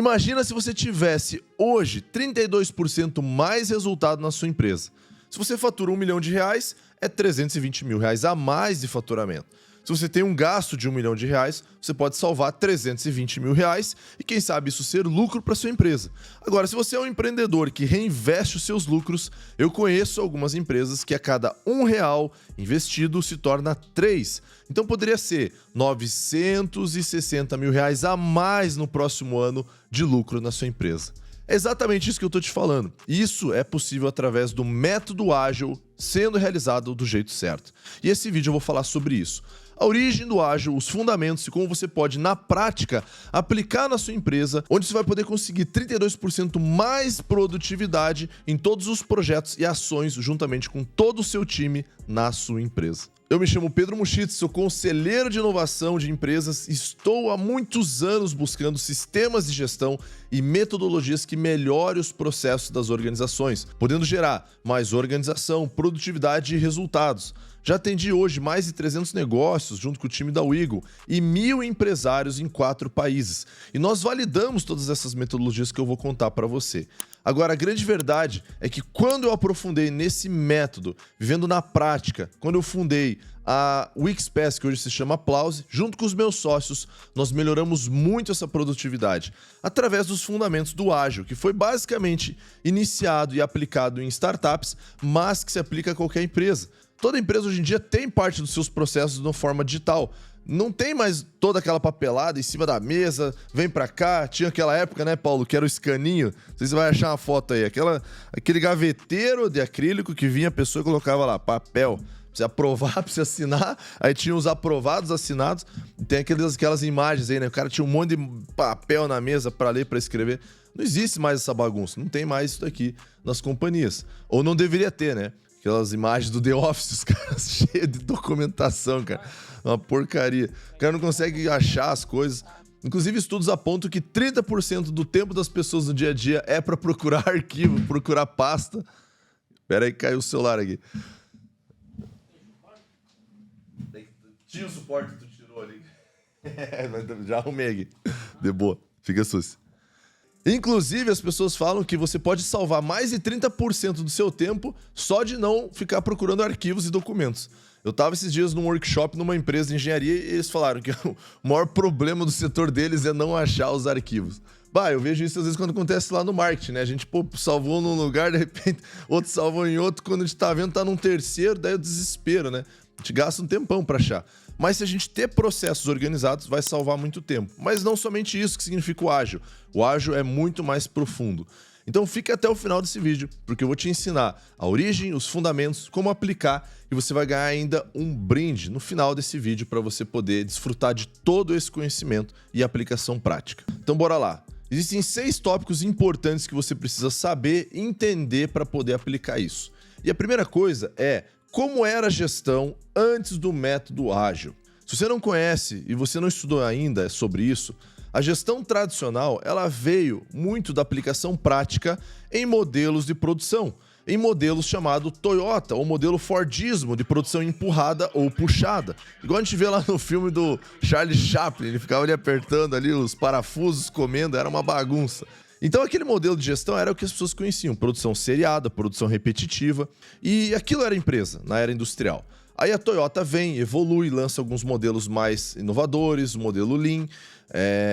Imagina se você tivesse hoje 32% mais resultado na sua empresa. Se você fatura R$1 milhão, é R$320 mil a mais de faturamento. Se você tem um gasto de R$1 milhão, você pode salvar R$320 mil e quem sabe isso ser lucro para sua empresa. Agora, se você é um empreendedor que reinveste os seus lucros, eu conheço algumas empresas que a cada R$1 investido se torna 3. Então poderia ser R$960 mil a mais no próximo ano de lucro na sua empresa. É exatamente isso que eu estou te falando. Isso é possível através do método ágil sendo realizado do jeito certo. E esse vídeo eu vou falar sobre isso. A origem do ágil, os fundamentos e como você pode, na prática, aplicar na sua empresa, onde você vai poder conseguir 32% mais produtividade em todos os projetos e ações, juntamente com todo o seu time na sua empresa. Eu me chamo Pedro Muschitz, sou conselheiro de inovação de empresas e estou há muitos anos buscando sistemas de gestão e metodologias que melhorem os processos das organizações, podendo gerar mais organização, produtividade e resultados. Já atendi hoje mais de 300 negócios junto com o time da Wiggle e 1.000 empresários em 4 países. E nós validamos todas essas metodologias que eu vou contar para você. Agora, a grande verdade é que quando eu aprofundei nesse método, vivendo na prática, quando eu fundei a Wixpass, que hoje se chama Applause, junto com os meus sócios, nós melhoramos muito essa produtividade através dos fundamentos do ágil, que foi basicamente iniciado e aplicado em startups, mas que se aplica a qualquer empresa. Toda empresa hoje em dia tem parte dos seus processos de uma forma digital. Não tem mais toda aquela papelada em cima da mesa, vem pra cá. Tinha aquela época, né, Paulo, que era o escaninho. Vocês vão achar uma foto aí. Aquele gaveteiro de acrílico que vinha, a pessoa colocava lá, papel. Pra você aprovar, pra você assinar. Aí tinha os aprovados, assinados. Tem aquelas imagens aí, né? O cara tinha um monte de papel na mesa pra ler, pra escrever. Não existe mais essa bagunça. Não tem mais isso daqui nas companhias. Ou não deveria ter, né? Aquelas imagens do The Office, os caras cheios de documentação, cara. Uma porcaria. O cara não consegue achar as coisas. Inclusive, estudos apontam que 30% do tempo das pessoas no dia a dia é para procurar arquivo, procurar pasta. Pera aí, caiu o celular aqui. Tinha o suporte que tu tirou ali. Já arrumei aqui. De boa. Fica susto. Inclusive, as pessoas falam que você pode salvar mais de 30% do seu tempo só de não ficar procurando arquivos e documentos. Eu estava esses dias num workshop numa empresa de engenharia e eles falaram que o maior problema do setor deles é não achar os arquivos. Bah, eu vejo isso às vezes quando acontece lá no marketing, né? A gente, salvou num lugar, de repente, outro salvou em outro, quando a gente tá vendo, tá num terceiro, daí o desespero, né? A gente gasta um tempão para achar. Mas se a gente ter processos organizados, vai salvar muito tempo. Mas não somente isso que significa o ágil. O ágil é muito mais profundo. Então fique até o final desse vídeo, porque eu vou te ensinar a origem, os fundamentos, como aplicar, e você vai ganhar ainda um brinde no final desse vídeo para você poder desfrutar de todo esse conhecimento e aplicação prática. Então bora lá. Existem 6 tópicos importantes que você precisa saber e entender para poder aplicar isso. E a primeira coisa é como era a gestão antes do método ágil. Se você não conhece e você não estudou ainda sobre isso, a gestão tradicional ela veio muito da aplicação prática em modelos de produção, em modelos chamado Toyota, ou modelo Fordismo de produção empurrada ou puxada. Igual a gente vê lá no filme do Charlie Chaplin, ele ficava ali apertando ali os parafusos, comendo, era uma bagunça. Então aquele modelo de gestão era o que as pessoas conheciam, produção seriada, produção repetitiva, e aquilo era empresa, na era industrial. Aí a Toyota vem, evolui, lança alguns modelos mais inovadores, o modelo Lean,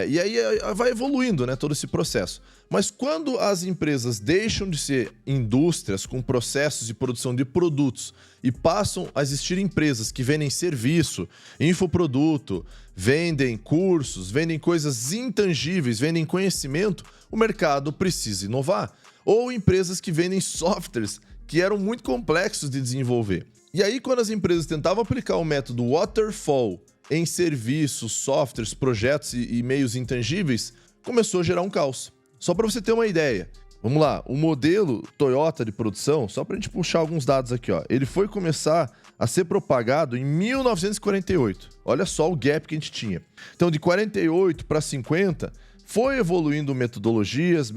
e aí vai evoluindo, né, todo esse processo. Mas quando as empresas deixam de ser indústrias com processos de produção de produtos e passam a existir empresas que vendem serviço, infoproduto, vendem cursos, vendem coisas intangíveis, vendem conhecimento, o mercado precisa inovar. Ou empresas que vendem softwares que eram muito complexos de desenvolver. E aí, quando as empresas tentavam aplicar o método Waterfall em serviços, softwares, projetos e meios intangíveis, começou a gerar um caos. Só para você ter uma ideia, vamos lá, o modelo Toyota de produção, só para a gente puxar alguns dados aqui, ó, ele foi começar a ser propagado em 1948. Olha só o gap que a gente tinha. Então, de 48 para 50, foi evoluindo metodologias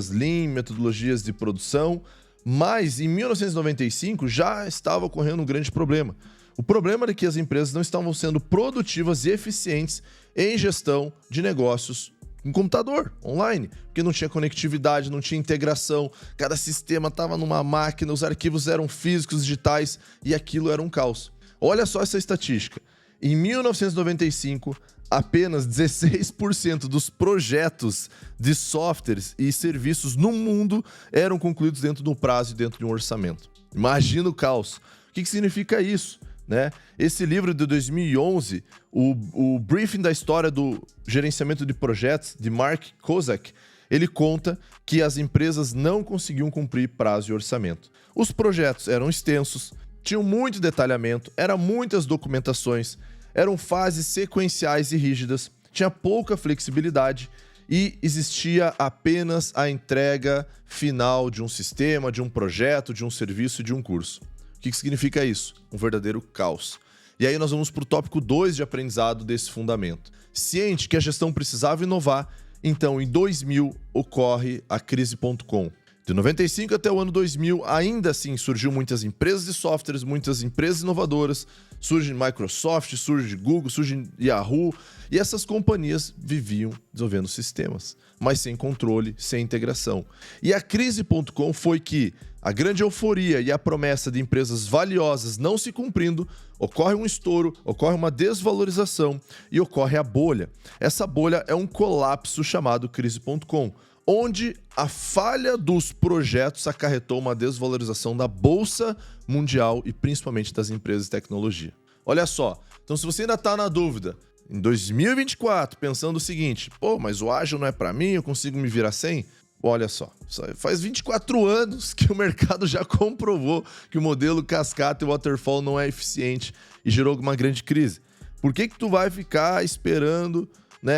Lean, metodologias de produção, mas em 1995 já estava ocorrendo um grande problema. O problema é que as empresas não estavam sendo produtivas e eficientes em gestão de negócios um computador online, porque não tinha conectividade, não tinha integração, cada sistema estava numa máquina, os arquivos eram físicos, digitais, e aquilo era um caos. Olha só essa estatística. Em 1995, apenas 16% dos projetos de softwares e serviços no mundo eram concluídos dentro do prazo e dentro de um orçamento. Imagina o caos. O que significa isso? Né? Esse livro de 2011, o briefing da história do gerenciamento de projetos, de Mark Kozak, ele conta que as empresas não conseguiam cumprir prazo e orçamento. Os projetos eram extensos, tinham muito detalhamento, eram muitas documentações, eram fases sequenciais e rígidas, tinha pouca flexibilidade e existia apenas a entrega final de um sistema, de um projeto, de um serviço e de um curso. O que significa isso? Um verdadeiro caos. E aí nós vamos para o tópico 2 de aprendizado desse fundamento. Ciente que a gestão precisava inovar, então em 2000 ocorre a crise.com. De 95 até o ano 2000, ainda assim, surgiu muitas empresas de softwares, muitas empresas inovadoras, surge Microsoft, surge Google, surge Yahoo, e essas companhias viviam desenvolvendo sistemas, mas sem controle, sem integração. E a crise.com foi que a grande euforia e a promessa de empresas valiosas não se cumprindo, ocorre um estouro, ocorre uma desvalorização e ocorre a bolha. Essa bolha é um colapso chamado crise.com, onde a falha dos projetos acarretou uma desvalorização da Bolsa Mundial e principalmente das empresas de tecnologia. Olha só, então se você ainda está na dúvida, em 2024, pensando o seguinte, mas o ágil não é para mim, eu consigo me virar sem? Olha só, faz 24 anos que o mercado já comprovou que o modelo cascata e waterfall não é eficiente e gerou uma grande crise. Por que tu vai ficar esperando,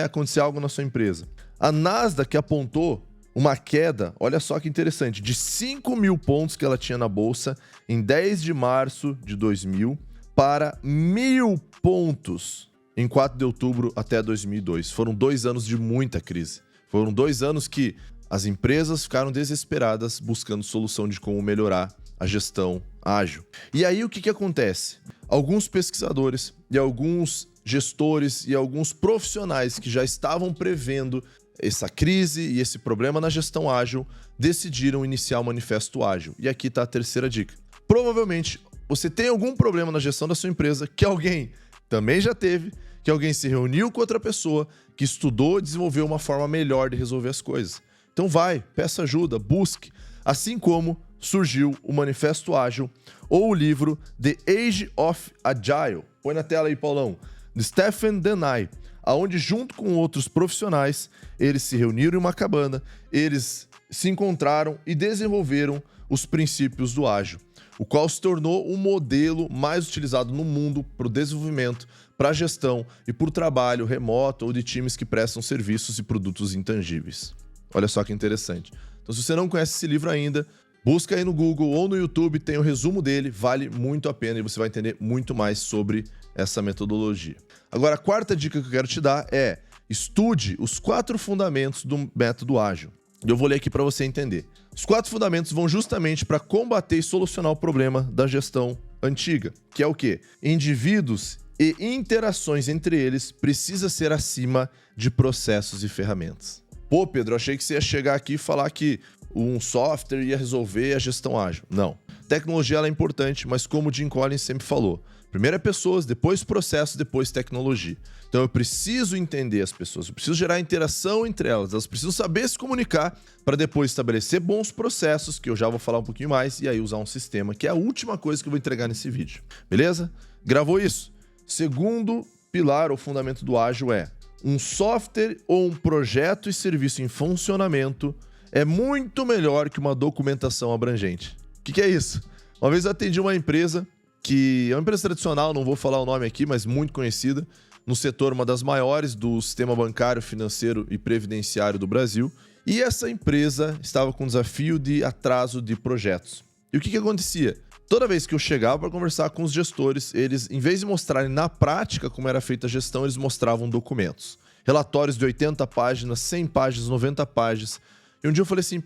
acontecer algo na sua empresa? A Nasdaq apontou uma queda, olha só que interessante, de 5 mil pontos que ela tinha na bolsa em 10 de março de 2000 para 1.000 pontos em 4 de outubro até 2002. Foram 2 anos de muita crise. Foram 2 anos que as empresas ficaram desesperadas buscando solução de como melhorar a gestão ágil. E aí o que acontece? Alguns pesquisadores e alguns gestores e alguns profissionais que já estavam prevendo essa crise e esse problema na gestão ágil decidiram iniciar o Manifesto Ágil. E aqui está a terceira dica. Provavelmente você tem algum problema na gestão da sua empresa que alguém também já teve, que alguém se reuniu com outra pessoa, que estudou e desenvolveu uma forma melhor de resolver as coisas. Então peça ajuda, busque. Assim como surgiu o Manifesto Ágil ou o livro The Age of Agile. Põe na tela aí, Paulão. De Stephen Denay, onde junto com outros profissionais, eles se reuniram em uma cabana, eles se encontraram e desenvolveram os princípios do ágil, o qual se tornou o modelo mais utilizado no mundo para o desenvolvimento, para a gestão e para o trabalho remoto ou de times que prestam serviços e produtos intangíveis. Olha só que interessante. Então, se você não conhece esse livro ainda, busca aí no Google ou no YouTube, tem o resumo dele, vale muito a pena e você vai entender muito mais sobre essa metodologia. Agora, a quarta dica que eu quero te dar é estude os 4 fundamentos do método ágil. Eu vou ler aqui para você entender. Os 4 fundamentos vão justamente para combater e solucionar o problema da gestão antiga, que é o quê? Indivíduos e interações entre eles precisa ser acima de processos e ferramentas. Pô, Pedro, achei que você ia chegar aqui e falar que um software ia resolver a gestão ágil. Não. Tecnologia ela é importante, mas como o Jim Collins sempre falou, primeiro é pessoas, depois processos, depois tecnologia. Então eu preciso entender as pessoas, eu preciso gerar interação entre elas precisam saber se comunicar para depois estabelecer bons processos, que eu já vou falar um pouquinho mais, e aí usar um sistema, que é a última coisa que eu vou entregar nesse vídeo. Beleza? Gravou isso? Segundo pilar ou fundamento do ágil é um software ou um projeto e serviço em funcionamento é muito melhor que uma documentação abrangente. O que é isso? Uma vez eu atendi uma empresa que é uma empresa tradicional, não vou falar o nome aqui, mas muito conhecida, no setor, uma das maiores do sistema bancário, financeiro e previdenciário do Brasil. E essa empresa estava com um desafio de atraso de projetos. E o que acontecia? Toda vez que eu chegava para conversar com os gestores, eles, em vez de mostrarem na prática como era feita a gestão, eles mostravam documentos. Relatórios de 80 páginas, 100 páginas, 90 páginas. E um dia eu falei assim,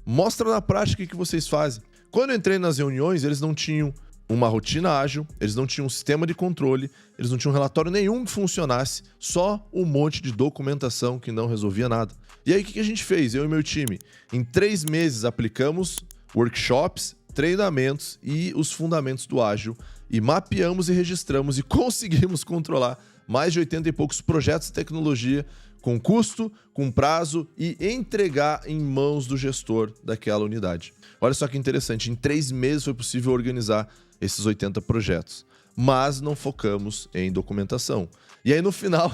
mostra na prática o que vocês fazem. Quando eu entrei nas reuniões, eles não tinham uma rotina ágil, eles não tinham um sistema de controle, eles não tinham relatório nenhum que funcionasse, só um monte de documentação que não resolvia nada. E aí o que a gente fez? Eu e meu time, em 3 meses aplicamos workshops, treinamentos e os fundamentos do ágil e mapeamos e registramos e conseguimos controlar mais de 80 e poucos projetos de tecnologia com custo, com prazo e entregar em mãos do gestor daquela unidade. Olha só que interessante, em 3 meses foi possível organizar esses 80 projetos, mas não focamos em documentação. E aí no final,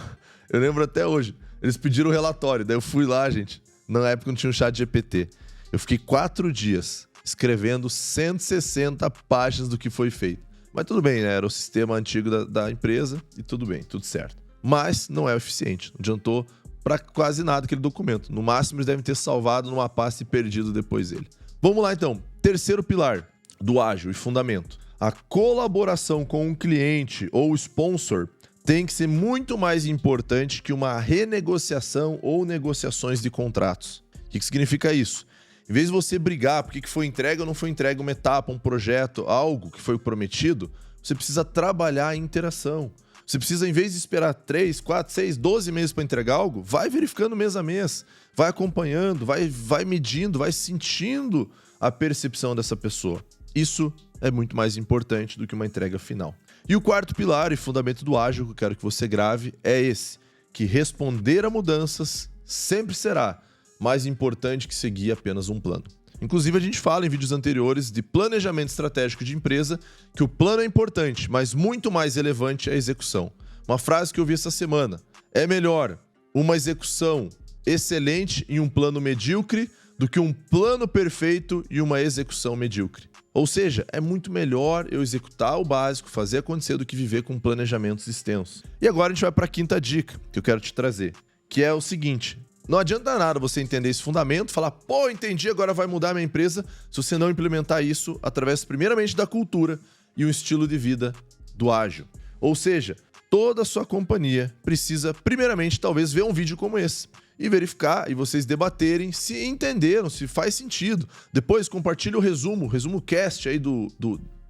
eu lembro até hoje, eles pediram o relatório, daí eu fui lá, gente, na época não tinha um chat GPT. Eu fiquei 4 dias escrevendo 160 páginas do que foi feito. Mas tudo bem, né? Era o sistema antigo da empresa e tudo bem, tudo certo. Mas não é o eficiente, não adiantou para quase nada aquele documento. No máximo eles devem ter salvado numa pasta e perdido depois dele. Vamos lá então, terceiro pilar do ágil e fundamento. A colaboração com um cliente ou sponsor tem que ser muito mais importante que uma renegociação ou negociações de contratos. O que significa isso? Em vez de você brigar por que foi entregue ou não foi entregue uma etapa, um projeto, algo que foi prometido, você precisa trabalhar a interação. Você precisa, em vez de esperar 3, 4, 6, 12 meses para entregar algo, vai verificando mês a mês, vai acompanhando, vai medindo, vai sentindo a percepção dessa pessoa. Isso é muito mais importante do que uma entrega final. E o quarto pilar e fundamento do ágil que eu quero que você grave é esse, que responder a mudanças sempre será mais importante que seguir apenas um plano. Inclusive, a gente fala em vídeos anteriores de planejamento estratégico de empresa, que o plano é importante, mas muito mais relevante é a execução. Uma frase que eu vi essa semana: é melhor uma execução excelente em um plano medíocre do que um plano perfeito e uma execução medíocre. Ou seja, é muito melhor eu executar o básico, fazer acontecer, do que viver com planejamentos extensos. E agora a gente vai para a quinta dica que eu quero te trazer, que é o seguinte: não adianta nada você entender esse fundamento, falar, pô, entendi, agora vai mudar a minha empresa, se você não implementar isso através, primeiramente, da cultura e um estilo de vida do ágil. Ou seja, toda a sua companhia precisa, primeiramente, talvez ver um vídeo como esse e verificar e vocês debaterem se entenderam, se faz sentido. Depois, compartilhe o resumo cast aí do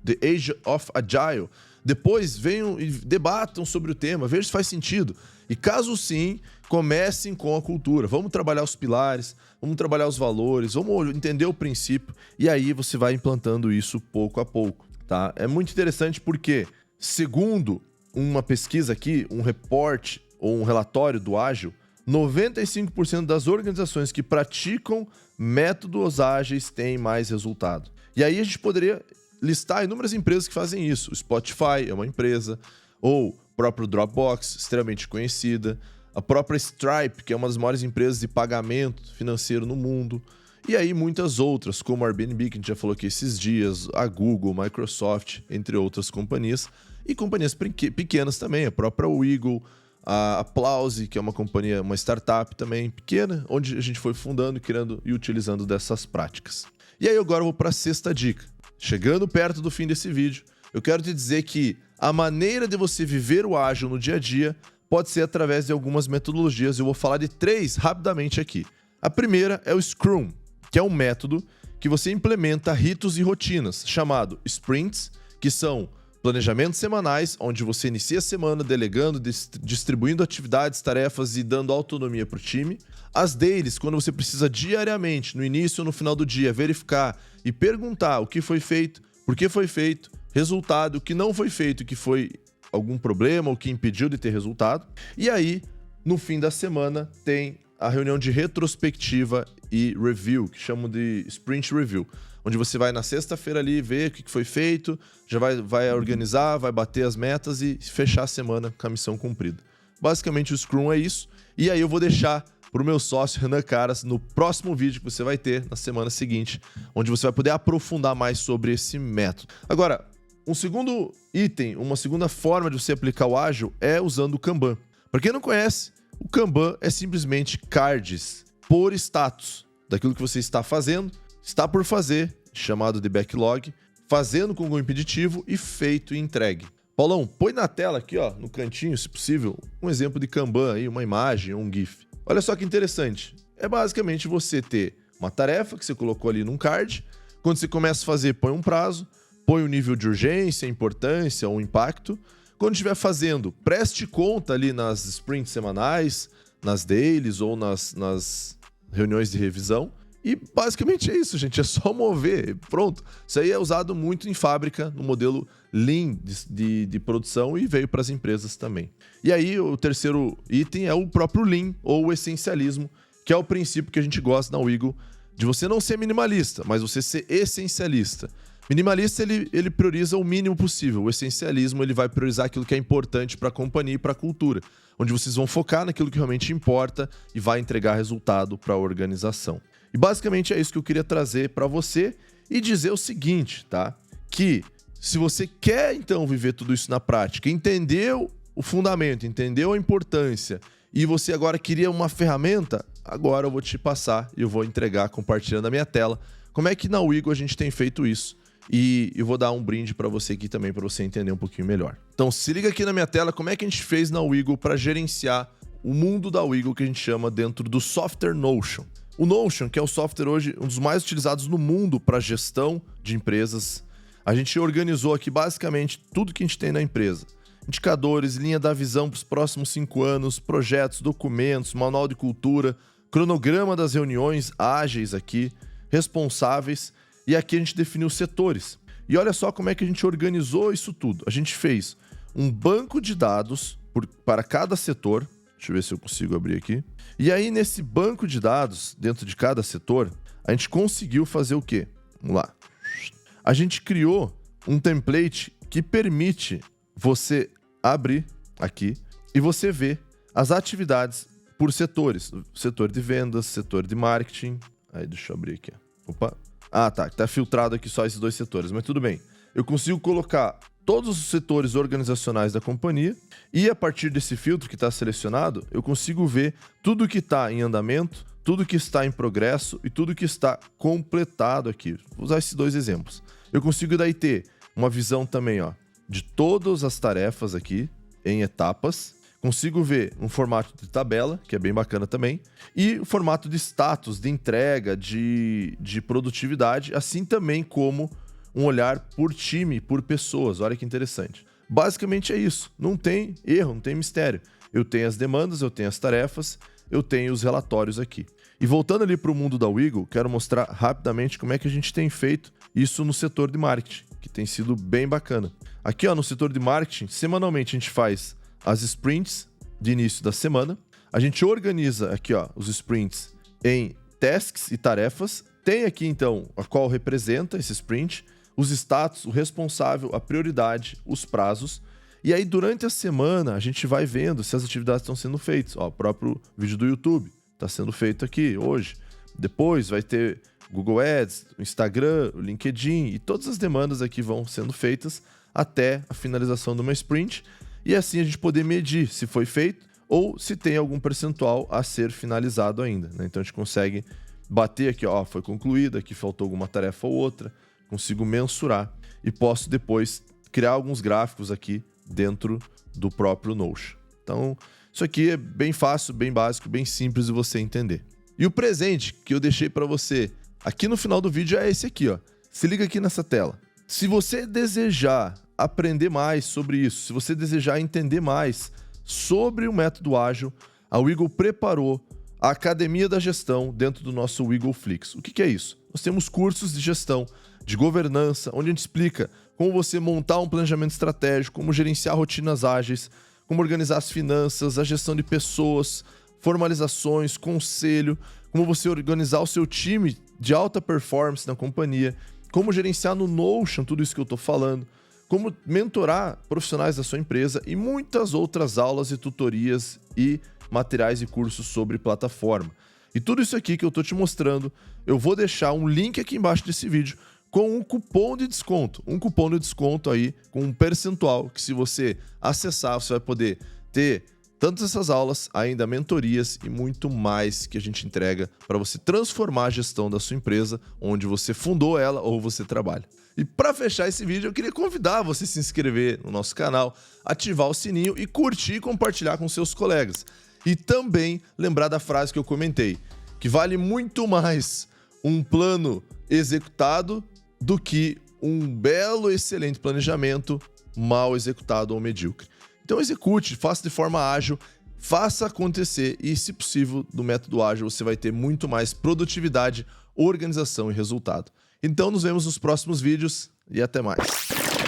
The Age of Agile. Depois, venham e debatam sobre o tema, vejam se faz sentido. E caso sim, comecem com a cultura. Vamos trabalhar os pilares, vamos trabalhar os valores, vamos entender o princípio e aí você vai implantando isso pouco a pouco, tá? É muito interessante porque, segundo uma pesquisa aqui, um reporte ou um relatório do Ágil, 95% das organizações que praticam métodos ágeis têm mais resultado. E aí a gente poderia listar inúmeras empresas que fazem isso. O Spotify é uma empresa, ou o próprio Dropbox, extremamente conhecida, a própria Stripe, que é uma das maiores empresas de pagamento financeiro no mundo, e aí muitas outras, como a Airbnb, que a gente já falou aqui esses dias, a Google, Microsoft, entre outras companhias, e companhias pequenas também, a própria Wiggle, a Applause, que é uma companhia, uma startup também pequena, onde a gente foi fundando, criando e utilizando dessas práticas. E aí agora eu vou para a sexta dica. Chegando perto do fim desse vídeo, eu quero te dizer que a maneira de você viver o ágil no dia a dia pode ser através de algumas metodologias. Eu vou falar de 3 rapidamente aqui. A primeira é o Scrum, que é um método que você implementa ritos e rotinas, chamado sprints, que são planejamentos semanais, onde você inicia a semana delegando, distribuindo atividades, tarefas e dando autonomia para o time. As dailies, quando você precisa diariamente, no início ou no final do dia, verificar e perguntar o que foi feito, por que foi feito, resultado, o que não foi feito, o que foi algum problema, o que impediu de ter resultado. E aí, no fim da semana, tem a reunião de retrospectiva e review, que chamam de sprint review, onde você vai na sexta-feira ali ver o que foi feito, já vai organizar, vai bater as metas e fechar a semana com a missão cumprida. Basicamente o Scrum é isso, e aí eu vou deixar para o meu sócio Renan Caras no próximo vídeo que você vai ter na semana seguinte, onde você vai poder aprofundar mais sobre esse método. Agora, um segundo item, uma segunda forma de você aplicar o ágil é usando o Kanban. Para quem não conhece, o Kanban é simplesmente cards por status daquilo que você está fazendo, está por fazer, chamado de backlog, fazendo com o impeditivo e feito e entregue. Paulão, põe na tela aqui, ó, no cantinho, se possível, um exemplo de Kanban aí, uma imagem ou um GIF. Olha só que interessante. É basicamente você ter uma tarefa que você colocou ali num card. Quando você começa a fazer, põe um prazo. põe o nível de urgência, importância, o impacto. Quando estiver fazendo, preste conta ali nas sprints semanais, nas dailies ou nas reuniões de revisão. E basicamente é isso, gente. É só mover. Pronto. Isso aí é usado muito em fábrica, no modelo Lean de produção e veio para as empresas também. E aí o terceiro item é o próprio Lean ou o essencialismo, que é o princípio que a gente gosta na Wiggle, de você não ser minimalista, mas você ser essencialista. Minimalista, ele prioriza o mínimo possível. O essencialismo, ele vai priorizar aquilo que é importante para a companhia e para a cultura, onde vocês vão focar naquilo que realmente importa e vai entregar resultado para a organização. E basicamente é isso que eu queria trazer para você e dizer o seguinte, tá? Que se você quer, então, viver tudo isso na prática, entendeu o fundamento, entendeu a importância e você agora queria uma ferramenta, agora eu vou te passar e eu vou entregar compartilhando a minha tela. Como é que na Wiggle a gente tem feito isso? E eu vou dar um brinde para você aqui também, para você entender um pouquinho melhor. Então, se liga aqui na minha tela como é que a gente fez na Wiggle para gerenciar o mundo da Wiggle que a gente chama dentro do software Notion. O Notion, que é o software hoje um dos mais utilizados no mundo para gestão de empresas, a gente organizou aqui basicamente tudo que a gente tem na empresa. Indicadores, linha da visão para os próximos 5 anos, projetos, documentos, manual de cultura, cronograma das reuniões ágeis aqui, responsáveis. E aqui a gente definiu setores. E olha só como é que a gente organizou isso tudo. A gente fez um banco de dados para cada setor. Deixa eu ver se eu consigo abrir aqui. E aí, nesse banco de dados, dentro de cada setor, a gente conseguiu fazer o quê? Vamos lá. A gente criou um template que permite você abrir aqui e você ver as atividades por setores. Setor de vendas, setor de marketing. Aí, deixa eu abrir aqui. Opa. Ah, tá filtrado aqui só esses 2 setores, mas tudo bem. Eu consigo colocar todos os setores organizacionais da companhia e a partir desse filtro que está selecionado, eu consigo ver tudo que está em andamento, tudo que está em progresso e tudo que está completado aqui. Vou usar esses 2 exemplos. Eu consigo daí ter uma visão também, ó, de todas as tarefas aqui em etapas. Consigo ver um formato de tabela, que é bem bacana também, e o formato de status, de entrega, de produtividade, assim também como um olhar por time, por pessoas. Olha que interessante. Basicamente é isso. Não tem erro, não tem mistério. Eu tenho as demandas, eu tenho as tarefas, eu tenho os relatórios aqui. E voltando ali para o mundo da Wiggle, quero mostrar rapidamente como é que a gente tem feito isso no setor de marketing, que tem sido bem bacana. Aqui, ó, no setor de marketing, semanalmente a gente faz as sprints de início da semana. A gente organiza aqui, ó, os sprints em tasks e tarefas. Tem aqui, então, a qual representa esse sprint, os status, o responsável, a prioridade, os prazos. E aí, durante a semana, a gente vai vendo se as atividades estão sendo feitas. Ó, o próprio vídeo do YouTube está sendo feito aqui hoje. Depois vai ter Google Ads, o Instagram, o LinkedIn e todas as demandas aqui vão sendo feitas até a finalização de uma sprint. E assim a gente poder medir se foi feito ou se tem algum percentual a ser finalizado ainda, né? Então a gente consegue bater aqui, ó, foi concluída, aqui faltou alguma tarefa ou outra, consigo mensurar e posso depois criar alguns gráficos aqui dentro do próprio Notion. Então isso aqui é bem fácil, bem básico, bem simples de você entender. E o presente que eu deixei para você aqui no final do vídeo é esse aqui, ó. Se liga aqui nessa tela. Se você desejar aprender mais sobre isso, se você desejar entender mais sobre o método ágil, a Wiggle preparou a Academia da Gestão dentro do nosso WiggleFlix. O que é isso? Nós temos cursos de gestão, de governança, onde a gente explica como você montar um planejamento estratégico, como gerenciar rotinas ágeis, como organizar as finanças, a gestão de pessoas, formalizações, conselho, como você organizar o seu time de alta performance na companhia, como gerenciar no Notion tudo isso que eu estou falando, como mentorar profissionais da sua empresa e muitas outras aulas e tutorias e materiais e cursos sobre plataforma. E tudo isso aqui que eu estou te mostrando, eu vou deixar um link aqui embaixo desse vídeo com um cupom de desconto. Um cupom de desconto aí com um percentual que se você acessar, você vai poder ter tantas essas aulas, ainda mentorias e muito mais que a gente entrega para você transformar a gestão da sua empresa, onde você fundou ela ou você trabalha. E para fechar esse vídeo, eu queria convidar você a se inscrever no nosso canal, ativar o sininho e curtir e compartilhar com seus colegas. E também lembrar da frase que eu comentei, que vale muito mais um plano executado do que um belo, excelente planejamento mal executado ou medíocre. Então execute, faça de forma ágil, faça acontecer e, se possível, do método ágil você vai ter muito mais produtividade, organização e resultado. Então nos vemos nos próximos vídeos e até mais.